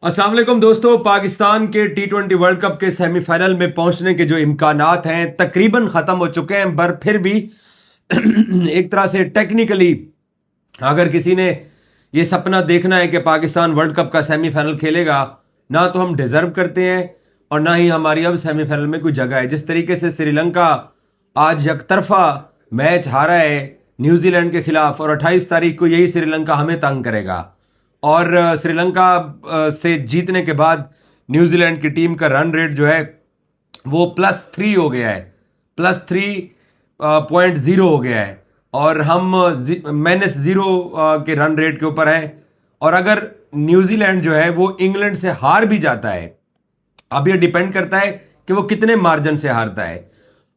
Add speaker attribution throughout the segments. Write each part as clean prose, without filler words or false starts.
Speaker 1: अस्सलाम वालेकुम दोस्तों। पाकिस्तान के T20 वर्ल्ड कप के सेमीफाइनल में पहुंचने के जो इम्कानात हैं तकरीबन ख़त्म हो चुके हैं, पर फिर भी एक तरह से टेक्निकली अगर किसी ने ये सपना देखना है कि पाकिस्तान वर्ल्ड कप का सेमीफाइनल खेलेगा, ना तो हम डिज़र्व करते हैं और ना ही हमारी अब सेमीफाइनल में कोई जगह है। जिस तरीके से श्रीलंका आज यकतरफा मैच हारा है न्यूजीलैंड के खिलाफ और 28 तारीख को यही श्रीलंका हमें तंग करेगा। और श्रीलंका से जीतने के बाद न्यूजीलैंड की टीम का रन रेट जो है वो +3 हो गया है, +3.0 हो गया है और हम -0 के रन रेट के ऊपर हैं। और अगर न्यूजीलैंड जो है वो इंग्लैंड से हार भी जाता है, अब ये डिपेंड करता है कि वो कितने मार्जिन से हारता है।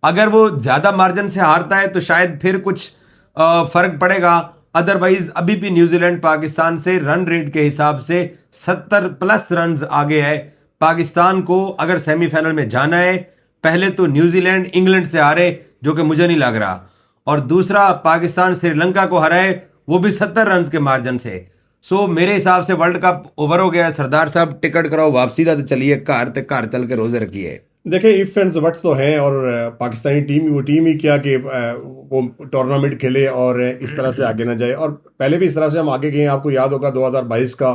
Speaker 1: अगर वो ज्यादा मार्जिन से हारता है तो शायद फिर कुछ फर्क पड़ेगा, अदरवाइज अभी भी न्यूजीलैंड पाकिस्तान से रन रेट के हिसाब से 70+ रन आगे है। पाकिस्तान को अगर सेमीफाइनल में जाना है, पहले तो न्यूजीलैंड इंग्लैंड से हारे, जो कि मुझे नहीं लग रहा, और दूसरा पाकिस्तान श्रीलंका को हराए, वो भी 70 रन के मार्जिन से। सो मेरे हिसाब से वर्ल्ड कप ओवर हो गया। सरदार साहब टिकट कराओ वापसी का, तो चलिए घर चल के रोजे रखिए।
Speaker 2: देखिए इफ एंड बट्स तो हैं और पाकिस्तानी टीम वो टीम ही क्या कि वो टूर्नामेंट खेले और इस तरह से आगे ना जाए। और पहले भी इस तरह से हम आगे गए हैं। आपको याद होगा 2022 का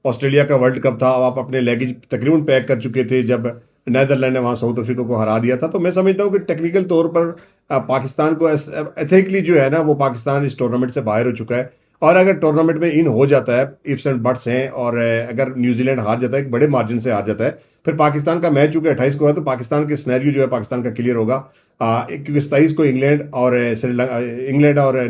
Speaker 2: ऑस्ट्रेलिया का वर्ल्ड कप था। अब आप अपने लगेज तकरीबन पैक कर चुके थे जब नीदरलैंड ने वहाँ साउथ अफ्रीका को हरा दिया था। तो मैं समझता हूँ कि टेक्निकल तौर पर पाकिस्तान को एथिकली जो है ना, वो पाकिस्तान इस टूर्नामेंट से बाहर हो चुका है। और अगर टूर्नामेंट में इन हो जाता है, इफ्स एंड बट्स हैं, और अगर न्यूजीलैंड हार जाता है, एक बड़े मार्जिन से हार जाता है, फिर पाकिस्तान का मैच चूंकि 28 को है, तो पाकिस्तान के सिनेरियो जो है पाकिस्तान का क्लियर होगा। क्योंकि 27 को इंग्लैंड और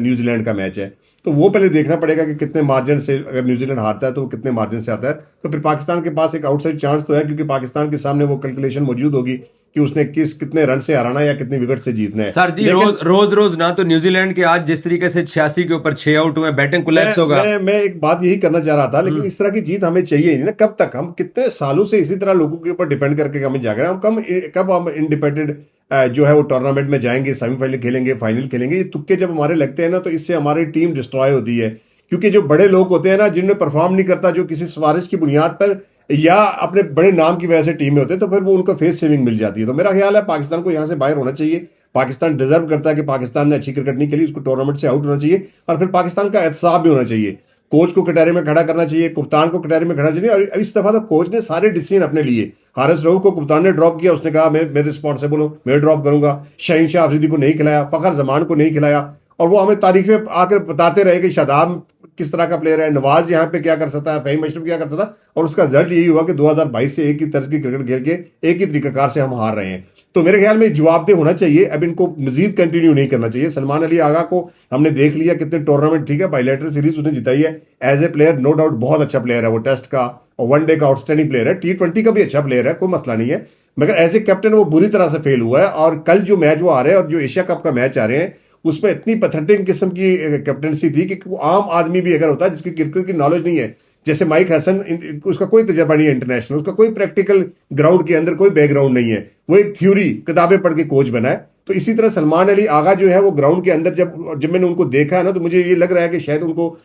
Speaker 2: न्यूजीलैंड का मैच है। तो वो पहले देखना पड़ेगा कि कितने मार्जिन से, अगर न्यूजीलैंड हारता है तो वो कितने मार्जिन से आता है। तो फिर पाकिस्तान के पास एक आउटसाइड चांस तो है, क्योंकि पाकिस्तान के सामने वो कैलकुलेशन मौजूद होगी कि उसने कितने रन से हराना है या कितने विकेट से जीतना है।
Speaker 1: सर जी, रोज ना तो न्यूजीलैंड के आज जिस तरीके से 86 के ऊपर 6 आउट हुए, बैटिंग कोलैप्स होगा।
Speaker 2: मैं एक बात यही करना चाह रहा था, लेकिन इस तरह की जीत हमें चाहिए नहीं ना। कब तक हम कितने सालों से इसी तरह लोगों के ऊपर डिपेंड करके हमें जाग रहे हैं। कब हम इंडिपेंडेंट जो है वो टूर्नामेंट में जाएंगे, सेमीफाइनल खेलेंगे, फाइनल खेलेंगे। ये तुक्के जब हमारे लगते हैं ना, तो इससे हमारी टीम डिस्ट्रॉय होती है। क्योंकि जो बड़े लोग होते हैं ना, जिनमें परफॉर्म नहीं करता, जो किसी सिफारिश की बुनियाद पर या अपने बड़े नाम की वजह से टीम में होते हैं, तो फिर वो उनको फेस सेविंग मिल जाती है। तो मेरा ख्याल है पाकिस्तान को यहाँ से बाहर होना चाहिए। पाकिस्तान डिजर्व करता है कि पाकिस्तान ने अच्छी क्रिकेट नहीं खेली, उसको टूर्नामेंट से आउट होना चाहिए। और फिर पाकिस्तान का एहतसाब भी होना चाहिए। कोच को कटहरे में खड़ा करना चाहिए, कप्तान को कटहरे में खड़ा चाहिए। और इस दफा तो कोच ने सारे डिसीजन अपने लिए। हारिस रऊफ को कप्तान ने ड्रॉप किया, उसने कहा मैं रिस्पॉन्सिबल हूं, मैं ड्रॉप करूंगा। शहीनशाह अफरीदी को नहीं खिलाया, फखर जमान को नहीं खिलाया। और वो हमें तारीख में आकर बताते रहे कि शादाब किस तरह का प्लेयर है, नवाज यहाँ पे क्या कर सकता है, फहीम अशरफ क्या कर सकता है। और उसका रिजल्ट यही हुआ कि 2022 से एक ही तर्ज की क्रिकेट खेल के एक ही तरीकाकार से हम हार रहे हैं। तो मेरे ख्याल में जवाबदेह होना चाहिए। अब इनको मजीद कंटिन्यू नहीं करना चाहिए। सलमान अली आगा को हमने देख लिया कितने टूर्नामेंट, ठीक है, बायलैटरल सीरीज उसने जिताई है। As a player no doubt बहुत अच्छा प्लेयर है वो, टेस्ट का और वनडे का आउटस्टैंडिंग प्लेयर है, T20 का भी अच्छा प्लेयर है, कोई मसला नहीं है। मगर एज ए कैप्टन वो बुरी तरह से फेल हुआ है। और कल जो मैच वो आ रहे हैं और जो एशिया कप का मैच आ रहे हैं, उसमें इतनी पैथेटिक किस्म की कैप्टनसी थी कि आम आदमी भी अगर होता है जिसकी क्रिकेट की नॉलेज नहीं है, जैसे माइक हैसन, उसका कोई तजर्बा नहीं है इंटरनेशनल, उसका कोई प्रैक्टिकल ग्राउंड के अंदर कोई बैकग्राउंड नहीं है, वो एक थ्योरी किताबें पढ़ के कोच बना है। तो इसी तरह सलमान अली आगा जो है वो ग्राउंड के अंदर जब मैंने उनको देखा है ना, तो मुझे ये लग रहा है कि शायद उनको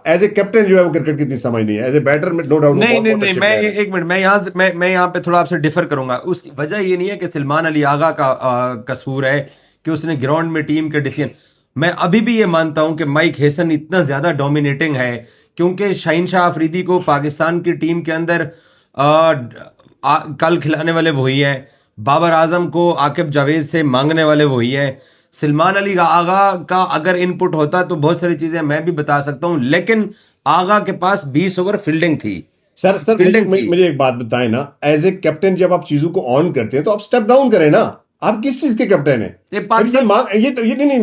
Speaker 2: एज ए कैप्टन जो है वो क्रिकेट की इतनी समझ नहीं है। एज ए बैटर में नो डाउट
Speaker 1: नहीं, मैं एक मिनट, मैं यहाँ पे थोड़ा आपसे डिफर करूंगा। उसकी वजह ये नहीं है कि सलमान अली आगा का कसूर है कि उसने ग्राउंड में टीम के डिसीजन। मैं अभी भी ये मानता हूं कि माइक हेसन इतना ज्यादा डोमिनेटिंग है क्योंकि शहीनशाह अफरीदी को पाकिस्तान की टीम के अंदर कल खिलाने वाले वही हैं, बाबर आजम को आकिब जावेद से मांगने वाले वही हैं। सलमान अली आगा का अगर इनपुट होता तो बहुत सारी चीजें मैं भी बता सकता हूं, लेकिन आगा के पास 20 ओवर फील्डिंग थी।
Speaker 2: सर
Speaker 1: फील्डिंग थी।
Speaker 2: मुझे एक बात बताएं ना, एज ए कैप्टन जब आप चीजों को ऑन करते हैं तो आप स्टेप डाउन करें ना। आप किस चीज के कैप्टन हैं?
Speaker 1: ये
Speaker 2: अभी ये मांग ये तो ये नहीं ये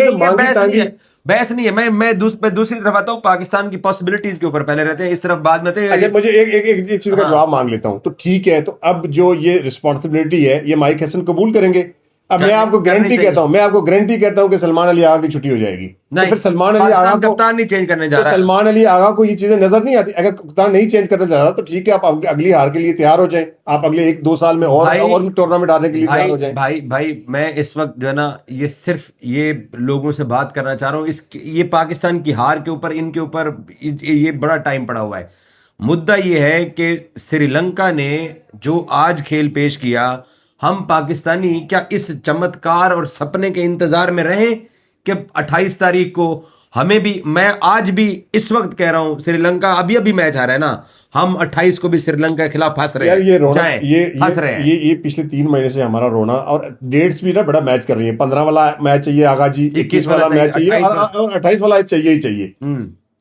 Speaker 2: तो मांगी
Speaker 1: बहस नहीं
Speaker 2: तांगी।
Speaker 1: है, बहस नहीं है। मैं दूसरी तरफ आता हूँ, पाकिस्तान की पॉसिबिलिटीज के ऊपर पहले रहते हैं, इस तरफ बाद में
Speaker 2: अच्छा, मुझे एक चीज का
Speaker 1: हाँ।
Speaker 2: जवाब मांग लेता हूं। तो ठीक है, तो अब जो ये रिस्पॉन्सिबिलिटी है ये माइक हैसन कबूल करेंगे। अब मैं आपको गारंटी कहता हूं, कि सलमान अली आगा की छुट्टी हो जाएगी। तो
Speaker 1: नहीं,
Speaker 2: फिर सलमान अली आगा
Speaker 1: पाकिस्तान
Speaker 2: को,
Speaker 1: कप्तान नहीं चेंज करने जा
Speaker 2: तो
Speaker 1: रहा है।
Speaker 2: सलमान अली आगा को ये चीजें नजर नहीं आती। अगर कप्तान नहीं चेंज करना चाह रहा तो ठीक है, आप अगली हार के लिए तैयार हो जाएं। आप अगले 1-2 साल में और टूर्नामेंट हारने के लिए तैयार हो जाएं।
Speaker 1: भाई मैं इस वक्त जो है ना, ये सिर्फ ये लोगों से बात करना चाह रहा हूँ, ये पाकिस्तान की हार के ऊपर, इनके ऊपर ये बड़ा टाइम पड़ा हुआ है। मुद्दा ये है कि श्रीलंका ने जो आज खेल पेश किया, हम पाकिस्तानी क्या इस चमत्कार और सपने के इंतजार में रहें कि 28 तारीख को हमें भी, मैं आज भी इस वक्त कह रहा हूं, श्रीलंका अभी अभी मैच आ रहा है ना, हम 28 को भी श्रीलंका के खिलाफ फंस रहे
Speaker 2: यार
Speaker 1: हैं,
Speaker 2: ये रोना,
Speaker 1: फंस रहे हैं।
Speaker 2: ये पिछले 3 महीने से हमारा रोना, और डेट्स भी ना बड़ा मैच कर रही है। 15 वाला मैच चाहिए आगा जी, 21 वाला मैच चाहिए, और 28 वाला चाहिए ही चाहिए।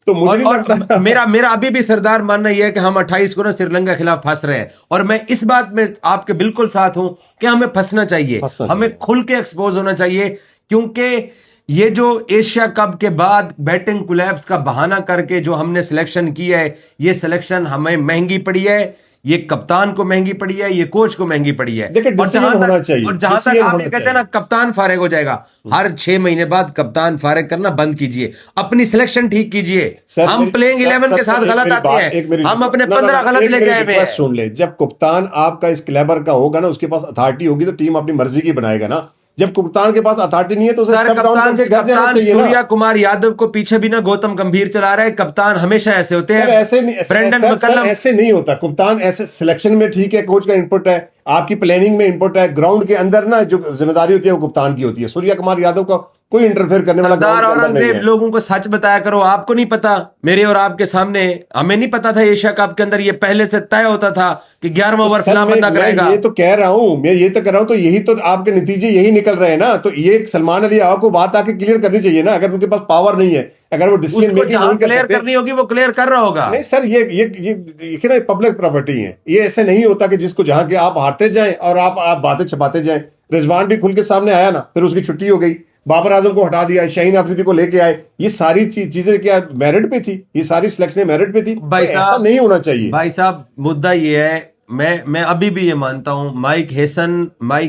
Speaker 2: तो मुझे नहीं लगता।
Speaker 1: मेरा अभी भी सरदार मानना यह है कि हम 28 को ना श्रीलंका के खिलाफ फंस रहे हैं, और मैं इस बात में आपके बिल्कुल साथ हूं कि हमें फंसना चाहिए, हमें खुल के एक्सपोज होना चाहिए, क्योंकि ये जो एशिया कप के बाद बैटिंग कोलैप्स का बहाना करके जो हमने सिलेक्शन की है, ये सिलेक्शन हमें महंगी पड़ी है, ये कप्तान को महंगी पड़ी है, ये कोच को महंगी पड़ी है। और जहां तक आप ये कहते हैं ना कप्तान फारिग हो जाएगा, हर 6 महीने बाद कप्तान फारिग करना बंद कीजिए, अपनी सिलेक्शन ठीक कीजिए। हम प्लेइंग 11 के साथ गलत आते हैं, हम अपने 15 गलत लेके आए हैं।
Speaker 2: सुन ले, जब कप्तान आपका इस क्लेबर का होगा ना, उसके पास अथॉरिटी होगी, तो टीम अपनी मर्जी की बनाएगा ना। जब कप्तान के पास अथॉरिटी नहीं है तो
Speaker 1: कप्तान सूर्या कुमार यादव को पीछे भी ना गौतम गंभीर चला रहा है। कप्तान हमेशा ऐसे होते हैं,
Speaker 2: ऐसे नहीं होता कप्तान। ऐसे सिलेक्शन में ठीक है, कोच का इनपुट है, आपकी प्लानिंग में इनपुट है, ग्राउंड के अंदर ना जो जिम्मेदारी होती है वो कप्तान की होती है। सूर्या कुमार यादव का कोई इंटरफेयर करने वाला
Speaker 1: सरदार औरंगजेब, लोगों को सच बताया करो। आपको नहीं पता, मेरे और आपके सामने हमें नहीं पता था एशिया कप के अंदर ये पहले से तय होता था कि 11वां ओवर फलां बंदा करेगा।
Speaker 2: ये तो कह रहा हूं मैं, ये तो कर रहा हूं, तो यही तो आपके नतीजे यही निकल रहे हैं ना। तो ये सलमान अली को बात आके क्लियर करनी चाहिए ना, अगर उनके पास पावर नहीं है, अगर वो डिसीजन मेकिंग नहीं
Speaker 1: क्लियर करनी होगी वो क्लियर कर रहा होगा।
Speaker 2: नहीं सर, ये ना पब्लिक प्रॉपर्टी है, ये ऐसे नहीं होता कि जिसको जहां के आप हारते जाएं और आप बातें छपाते जाएं। रिजवान भी खुल के सामने आया ना, फिर उसकी छुट्टी हो गई, बाबर आजम को हटा दिया, शाहीन अफरीदी को लेके आए। ये सारी चीजें क्या मेरिट पे थी? ये सारी सिलेक्शन मेरिट पे थी?
Speaker 1: भाई साहब,
Speaker 2: ऐसा नहीं होना चाहिए
Speaker 1: भाई साहब। मुद्दा ये है, मैं अभी भी ये मानता हूं, माइक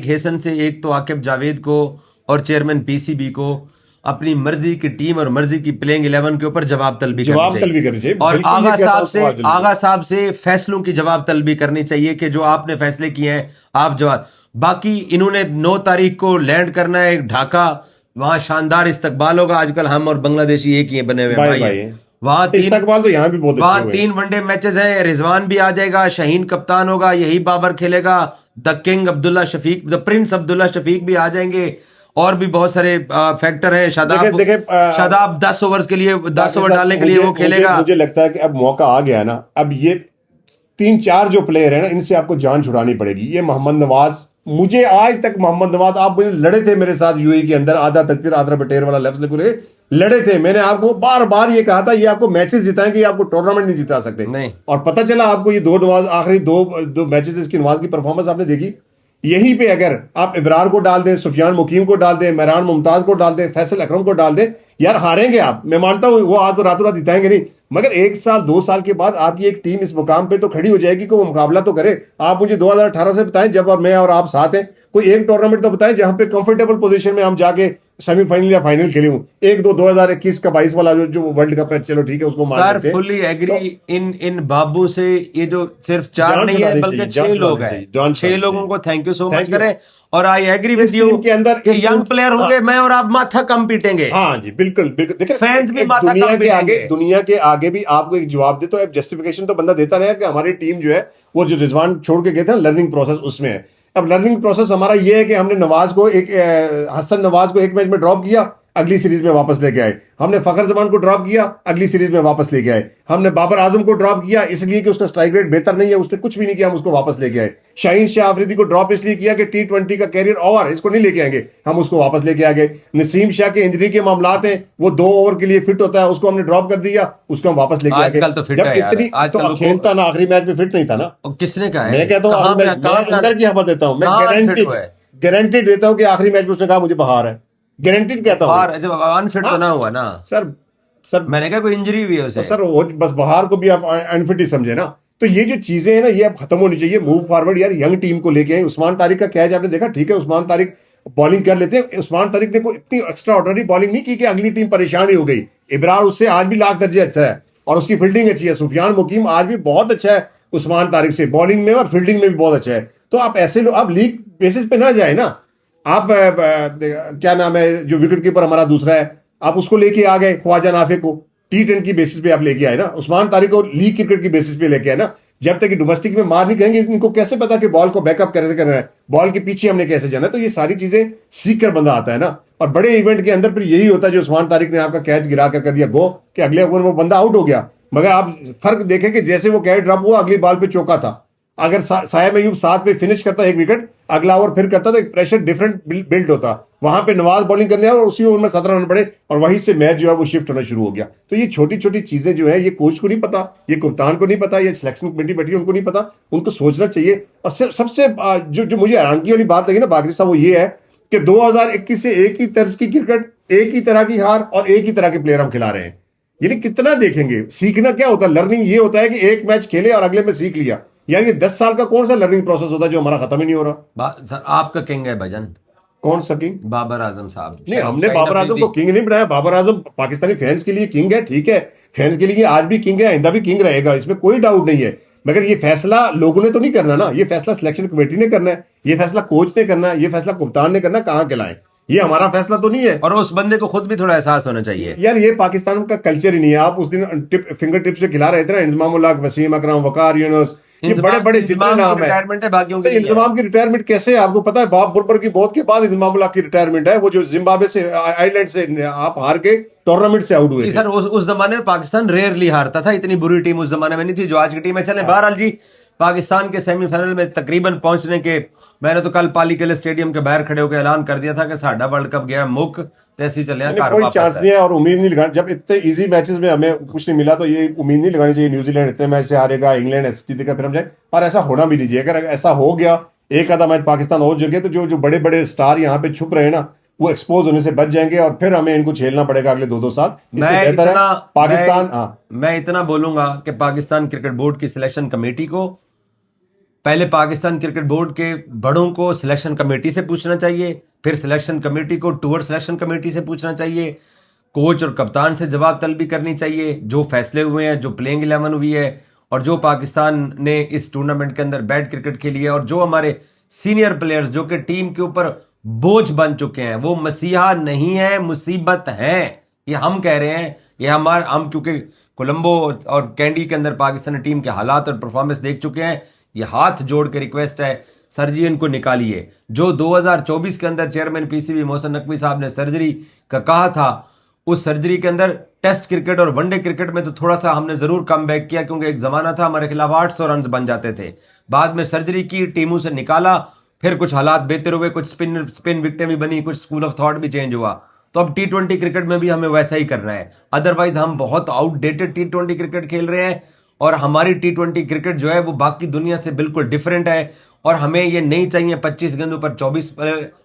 Speaker 1: हेसन से एक तो आकिब जावेद को और चेयरमैन पीसीबी को अपनी मर्जी की टीम और मर्जी की प्लेइंग 11 के ऊपर जवाब तलबी करनी चाहिए, और आगा साहब से फैसलों की जवाब तलबी करनी चाहिए कि जो आपने फैसले किए हैं आप जवाब। बाकी इन्होंने 9 तारीख को लैंड करना है ढाका, वहां शानदार इस्तकबाल होगा। आजकल हम और बांग्लादेशी एक ही बने हुए भाई। वहां
Speaker 2: इस्तकबाल तो यहाँ भी बहुत
Speaker 1: वहां 3 वनडे मैचेस हैं। रिजवान भी आ जाएगा, शाहीन कप्तान होगा, यही बाबर खेलेगा, the king Abdullah Shafique, the prince Abdullah Shafique भी आ जाएंगे, और भी बहुत सारे फैक्टर हैं। शादाब 10 ओवर के लिए 10 ओवर डालने के लिए वो खेलेगा।
Speaker 2: मुझे लगता है कि अब मौका आ गया ना, अब ये 3-4 जो प्लेयर है ना, इनसे आपको जान छुड़ानी पड़ेगी। ये मोहम्मद नवाज, मुझे आज तक मोहम्मद नवाज, आप लड़े थे मेरे साथ यूएई के अंदर, आधा तकदीर आधा बटेर वाला लफ्ज पूरे लड़े थे। मैंने आपको बार बार ये कहा था, ये आपको मैचेस जिताएंगे, ये आपको टूर्नामेंट नहीं जिता सकते
Speaker 1: नहीं।
Speaker 2: और पता चला आपको ये आखिरी दो मैचेस इसकी नवाज की परफॉर्मेंस आपने देखी। यहीं पे अगर आप इब्रार को डाल दें, सुफियान मुकीम को डाल दें, मेहरान मुमताज को डाल दें, फैसल अकरम को डाल दें, यार हारेंगे आप। मैं मानता हूं वो आपको रातों रात जिताएंगे नहीं, मगर 1 साल 2 साल के बाद आपकी एक टीम इस मुकाम पे तो खड़ी हो जाएगी कि वो मुकाबला तो करे। आप मुझे 2018 से बताएं, जब मैं और आप साथ हैं, कोई एक टूर्नामेंट तो बताएं जहां पे कंफर्टेबल पोजीशन में हम जाके सेमीफाइनल या फाइनल खेले हूं। 2021 का 22 वाला जो वर्ल्ड कप है, चलो ठीक है, उसको मान लेते हैं।
Speaker 1: फुल्ली एग्री इन बाबू से। ये जो सिर्फ 4 नहीं है बल्कि 6 लोग हैं, 6 लोगों को थैंक यू सो मच करें। और आई एग्री विद यू के अंदर यंग प्लेयर होंगे, मैं और आप माथा कम पीटेंगे।
Speaker 2: हाँ जी, बिल्कुल बिल्कुल। देखिए
Speaker 1: फैंस भी माथा कम पीटेंगे।
Speaker 2: दुनिया के आगे भी आपको एक जवाब दे, तो अब जस्टिफिकेशन तो बंदा देता रहा कि हमारी टीम जो है वो जो रिजवान छोड़ के गए थे ना, लर्निंग प्रोसेस उसमें है। अब लर्निंग प्रोसेस हमारा ये है कि हमने हसन नवाज को एक मैच में ड्रॉप किया, अगली सीरीज में वापस लेके आए। हमने फखर जमान को ड्रॉप किया, अगली सीरीज में वापस लेके आए। हमने बाबर आजम को ड्रॉप किया इसलिए कि उसका स्ट्राइक रेट बेहतर नहीं है, उसने कुछ भी नहीं किया, हम उसको वापस लेके आए। शाहीन शाह अफरीदी को ड्रॉप इसलिए किया कि T20 का कैरियर ओवर, इसको नहीं लेके आएंगे, हम उसको वापस लेके आ गए। नसीम शाह के इंजरी के मामलात हैं, वो 2 ओवर के लिए फिट होता है, उसको हमने ड्रॉप कर दिया, उसको हम वापस लेके आ गए। तो खेलता ना, आखिरी मैच में फिट नहीं था ना,
Speaker 1: किसने कहा?
Speaker 2: मैं कहता हूँ, अंदर की खबर देता हूँ, मैं गारंटी देता हूँ कि आखिरी मैच में उसने कहा मुझे बाहर है, गारंटीड कहता हूँ।
Speaker 1: अनफिट तो ना हुआ ना
Speaker 2: सर
Speaker 1: मैंने कहा कोई इंजरी हुई है उसे।
Speaker 2: तो सर वो बस बाहर को भी आप अनफिट ही समझे ना। तो ये जो चीजें हैं ना, ये अब खत्म होनी चाहिए। मूव फॉरवर्ड यार, यंग टीम को लेके आए। उस्मान तारिक का कैच आपने देखा, ठीक है, उस्मान तारिक बॉलिंग कर लेते हैं। उस्मान तारिक ने कोई इतनी एक्स्ट्रा ऑर्डिनरी बॉलिंग नहीं की कि अगली टीम परेशान ही हो गई। इब्रार उससे आज भी लाख दर्जे अच्छा है और उसकी फील्डिंग अच्छी है। सुफियान मुकीम आज भी बहुत अच्छा है उस्मान तारिक से, बॉलिंग में और फील्डिंग में भी बहुत अच्छा है। तो आप ऐसे लोग, आप लीग बेसिस पे ना जाए ना। आप क्या नाम है जो विकेट कीपर हमारा दूसरा है, आप उसको लेके आ गए ख्वाजा नाफे को, T10 की बेसिस पे आप लेके आए ना, उस्मान तारिक को लीग क्रिकेट की बेसिस पे लेके आए ना। जब तक कि डोमेस्टिक में मार नहीं कहेंगे, इनको कैसे पता कि बॉल को बैकअप कैसे करना है, बॉल के पीछे हमने कैसे जाना है। तो ये सारी चीजें सीख कर बंदा आता है ना। और बड़े इवेंट के अंदर फिर यही होता है, जो उस्मान तारिक ने आपका कैच गिरा कर दिया गो, कि अगले ओवर में वो बंदा आउट हो गया। मगर आप फर्क देखें कि जैसे वो कैच ड्रॉप हुआ, अगली बॉल पे चौका था। अगर साया मयूब 7 पे फिनिश करता एक विकेट, अगला ओवर फिर करता तो एक प्रेशर डिफरेंट बिल्ड होता। वहां पे नवाज बॉलिंग करने आया और उसी ओवर में 17 रन पड़े, और वहीं से मैच जो है वो शिफ्ट होना शुरू हो गया। तो ये छोटी छोटी चीजें जो है, ये कोच को नहीं पता, ये कप्तान को नहीं पता, ये सिलेक्शन कमेटी बैठी है उनको नहीं पता। उनको सोचना चाहिए। और सबसे जो मुझे हैरानगी वाली बात लगी ना बागरी साहब, वो ये है कि 2021 से एक ही तर्ज की क्रिकेट, एक ही तरह की हार और एक ही तरह के प्लेयर हम खिला रहे हैं। यानी कितना देखेंगे। सीखना क्या होता है, लर्निंग ये होता है कि एक मैच खेले और अगले में सीख लिया। यानी ये 10 साल का कौन सा लर्निंग प्रोसेस होता है जो हमारा खत्म ही नहीं हो रहा।
Speaker 1: सर आपका किंग है भजन,
Speaker 2: कौन सा किंग?
Speaker 1: बाबर आजम साहब।
Speaker 2: नहीं, हमने बाबर आजम को किंग नहीं बनाया। बाबर आजम पाकिस्तानी फैंस के लिए किंग है, ठीक है, फैंस के लिए आज भी किंग है, आइंदा भी किंग रहेगा, इसमें कोई डाउट नहीं है। मगर ये फैसला लोगों ने तो नहीं करना ना, ये फैसला सिलेक्शन कमेटी ने करना है, ये फैसला कोच ने करना है, ये फैसला कप्तान ने करना। कहां के लाए, ये हमारा फैसला तो नहीं है।
Speaker 1: और उस बंदे को खुद भी थोड़ा एहसास होना चाहिए
Speaker 2: यार ये पाकिस्तान का कल्चर ही नहीं है। आप उस दिन फिंगर टिप से खिला रहे थे ना, इंजमाम उल हक, वसीम अकरम, वकार यूनुस, ये बड़े बड़े जितने नाम है।
Speaker 1: रिटायरमेंट है बाकियों
Speaker 2: तो इंजमाम की रिटायरमेंट कैसे है आपको पता है? बॉब बुलबर की मौत के बाद इंजमाम उल हक की रिटायरमेंट है। वो जो जिम्बाब्वे से, आइलैंड से आप हार के टूर्नामेंट से आउट हुए थे।
Speaker 1: सर उस जमाने में पाकिस्तान रेयरली हारता था, इतनी बुरी टीम उस जमाने में नहीं थी जो आज की टीम है। चले बहरहाल जी, पाकिस्तान के सेमीफाइनल में तकरीबन पहुंचने के, मैंने तो कल पाली किले स्टेडियम के बाहर खड़े होकर ऐलान कर दिया था कि साडा वर्ल्ड कप गया मुक, तैसी चले
Speaker 2: कोई चांस नहीं है। और उम्मीद नहीं लगानी, जब इतने इजी मैचेस में हमें कुछ नहीं मिला तो ये उम्मीद नहीं लगानी चाहिए न्यूजीलैंड इतने मैच से हारेगा, इंग्लैंड ऐसे जीतेगा फिर हम जाए। और ऐसा होना भी नहीं चाहिए। अगर ऐसा हो गया, एक आधा मैच पाकिस्तान और जगह, तो जो बड़े बड़े स्टार यहाँ पे छुप रहे हैं ना, वो एक्सपोज होने से बच जाएंगे और फिर हमें इनको झेलना पड़ेगा अगले 2-2 साल। इससे बेहतर है पाकिस्तान।
Speaker 1: मैं इतना बोलूंगा कि पाकिस्तान क्रिकेट बोर्ड की सिलेक्शन कमेटी को, पहले पाकिस्तान क्रिकेट बोर्ड के बड़ों को सिलेक्शन कमेटी से पूछना चाहिए, फिर सिलेक्शन कमेटी को टूर सिलेक्शन कमेटी से पूछना चाहिए, कोच और कप्तान से जवाब तलबी करनी चाहिए। जो फैसले हुए हैं, जो प्लेइंग 11 हुई है, और जो पाकिस्तान ने इस टूर्नामेंट के अंदर बैड क्रिकेट खेली है, और जो हमारे सीनियर प्लेयर्स जो कि टीम के ऊपर बोझ बन चुके हैं, वो मसीहा नहीं है, मुसीबत है। ये हम कह रहे हैं, ये हम क्योंकि कोलंबो और कैंडी के अंदर पाकिस्तानी टीम के हालात और परफॉर्मेंस देख चुके हैं। ये हाथ जोड़ के रिक्वेस्ट है, सर जी इनको निकालिए। जो 2024 के अंदर चेयरमैन पीसीबी मोहसिन नकवी साहब ने सर्जरी का कहा था, उस सर्जरी के अंदर टेस्ट क्रिकेट और वनडे क्रिकेट में तो थोड़ा सा हमने जरूर कम बैक किया, क्योंकि एक जमाना था हमारे खिलाफ 800 रन बन जाते थे। बाद में सर्जरी की, टीमों से निकाला, फिर कुछ हालात बेहतर हुए, कुछ स्पिन विकेटें भी बनी, कुछ स्कूल ऑफ थॉट भी चेंज हुआ। तो अब T20 क्रिकेट में भी हमें वैसा ही करना है। अदरवाइज हम बहुत आउटडेटेड T20 क्रिकेट खेल रहे हैं, और हमारी T20 क्रिकेट जो है वो बाकी दुनिया से बिल्कुल डिफरेंट है। और हमें ये नहीं चाहिए 25 गेंदों पर 24,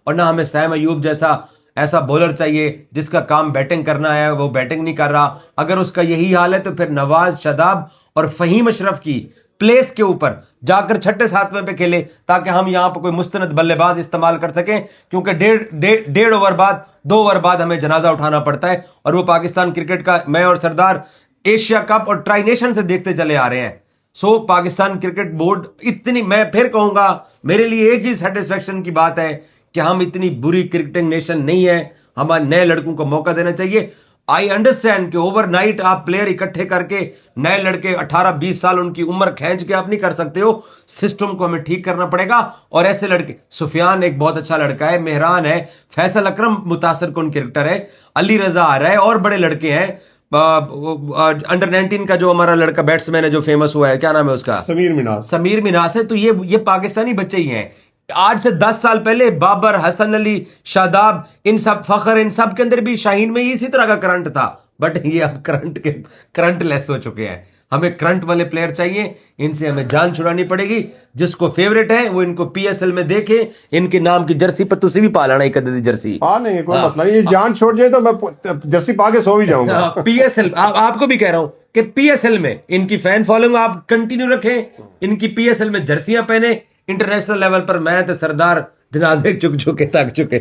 Speaker 1: और ना हमें सैम अयूब जैसा ऐसा बॉलर चाहिए जिसका काम बैटिंग करना है, वो बैटिंग नहीं कर रहा। अगर उसका यही हाल है तो फिर नवाज, शादाब और फहीम अशरफ की प्लेस के ऊपर जाकर 6-7वें पे खेले, ताकि हम यहां पर कोई मुस्तनद बल्लेबाज इस्तेमाल कर सकें। क्योंकि डेढ़ ओवर बाद, 2 ओवर बाद हमें जनाजा उठाना पड़ता है। और वो पाकिस्तान क्रिकेट का मैं और सरदार एशिया कप और ट्राई नेशन से देखते चले आ रहे हैं। सो पाकिस्तान क्रिकेट बोर्ड इतनी, मैं फिर कहूंगा, मेरे लिए एक ही सेटिस्फेक्शन की बात है कि हम इतनी बुरी क्रिकेटिंग नेशन नहीं है। हमारे नए लड़कों को मौका देना चाहिए। आई अंडरस्टैंड कि ओवरनाइट आप प्लेयर इकट्ठे करके, नए लड़के 18-20 साल उनकी उम्र खींच के आप नहीं कर सकते हो। सिस्टम को हमें ठीक करना पड़ेगा। और ऐसे लड़के, सुफियान एक बहुत अच्छा लड़का है, मेहरान है, फैसल अकरम मुतासर कुन क्रिकेटर है, अली रजा आ रहा है, और बड़े लड़के हैं। अंडर 19 का जो हमारा लड़का बैट्समैन है जो फेमस हुआ है, क्या नाम है उसका? समीर मिनास है। तो ये पाकिस्तानी बच्चे ही हैं। आज से 10 साल पहले बाबर, हसन अली, शादाब, इन सब, फखर, इन सब के अंदर भी शाहीन में इसी तरह का करंट था। बट ये अब करंट लेस हो चुके हैं। हमें करंट वाले प्लेयर चाहिए, इनसे हमें जान छुड़ानी पड़ेगी। जिसको फेवरेट है वो इनको PSL में देखे, इनके नाम की जर्सी पर तुझे भी पालाना एक अददी जर्सी।
Speaker 2: हाँ नहीं, कोई मसला नहीं। ये जान छोड़ जाए तो मैं जर्सी पा के सो भी जाऊंगा।
Speaker 1: PSL आपको भी कह रहा हूं कि PSL में इनकी फैन फॉलोइंग आप कंटिन्यू रखें, इनकी PSL में जर्सियां पहने। इंटरनेशनल लेवल पर मैं तो सरदार जनाजे चुक चुके, थक चुके,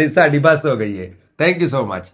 Speaker 1: साड़ी बस हो गई है। Thank you so much.